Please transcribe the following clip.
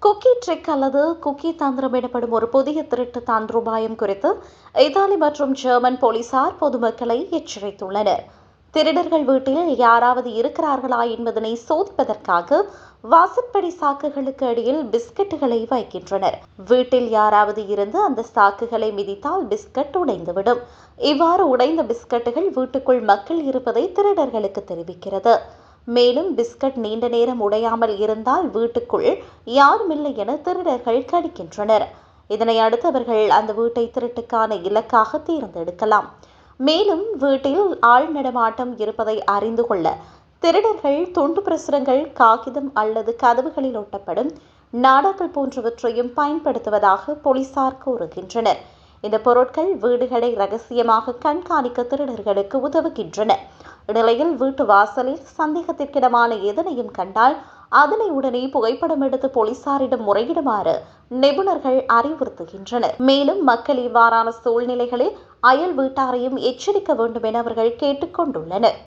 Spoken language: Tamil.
குக்கி ட்ரிக் அல்லது குக்கி தந்திரம் எனப்படும் ஒரு புதிய திருட்டு தந்திரோபாயம் குறித்து இத்தாலி மற்றும் ஜெர்மன் போலீசார் பொதுமக்களை எச்சரித்துள்ளனர். திருடர்கள் வீட்டில் யாராவது இருக்கிறார்களா என்பதனை சோதிப்பதற்காக வாசற்படி சாக்குகளுக்கு அடியில் பிஸ்கட்டுகளை வைக்கின்றனர். வீட்டில் யாராவது இருந்து அந்த சாக்குகளை மிதித்தால் பிஸ்கட் உடைந்துவிடும். இவ்வாறு உடைந்த பிஸ்கட்டுகள் வீட்டுக்குள் மக்கள் இருப்பதை திருடர்களுக்கு தெரிவிக்கிறது. மேலும் பிஸ்கட் நீண்ட நேரம் உடையாமல் இருந்தால் வீட்டுக்குள் யாருமில்லை என திருடர்கள் கணிக்கின்றனர். இதனை அடுத்து அவர்கள் அந்த வீட்டை திருட்டுக்கான இலக்காக தேர்ந்தெடுக்கலாம். மேலும் வீட்டில் ஆள் நடமாட்டம் இருப்பதை அறிந்து கொள்ள திருடர்கள் துண்டு பிரசுரங்கள், காகிதம் அல்லது கதவுகளில் ஒட்டப்படும் நாடாக்கள் போன்றவற்றையும் பயன்படுத்துவதாக போலீசார் கூறுகின்றனர். இந்த பொருட்கள் வீடுகளை ரகசியமாக கண்காணிக்க திருடர்களுக்கு உதவுகின்றன. இந்நிலையில் வீட்டு வாசலில் சந்தேகத்திற்கிடமான எதனையும் கண்டால் அதனை உடனே புகைப்படம் எடுத்து போலீசாரிடம் முறையிடுமாறு நிபுணர்கள் அறிவுறுத்துகின்றனர். மேலும் மக்கள் இவ்வாறான சூழ்நிலைகளில் அயல் வீட்டாரையும் எச்சரிக்க வேண்டும் என அவர்கள் கேட்டுக் கொண்டுள்ளனர்.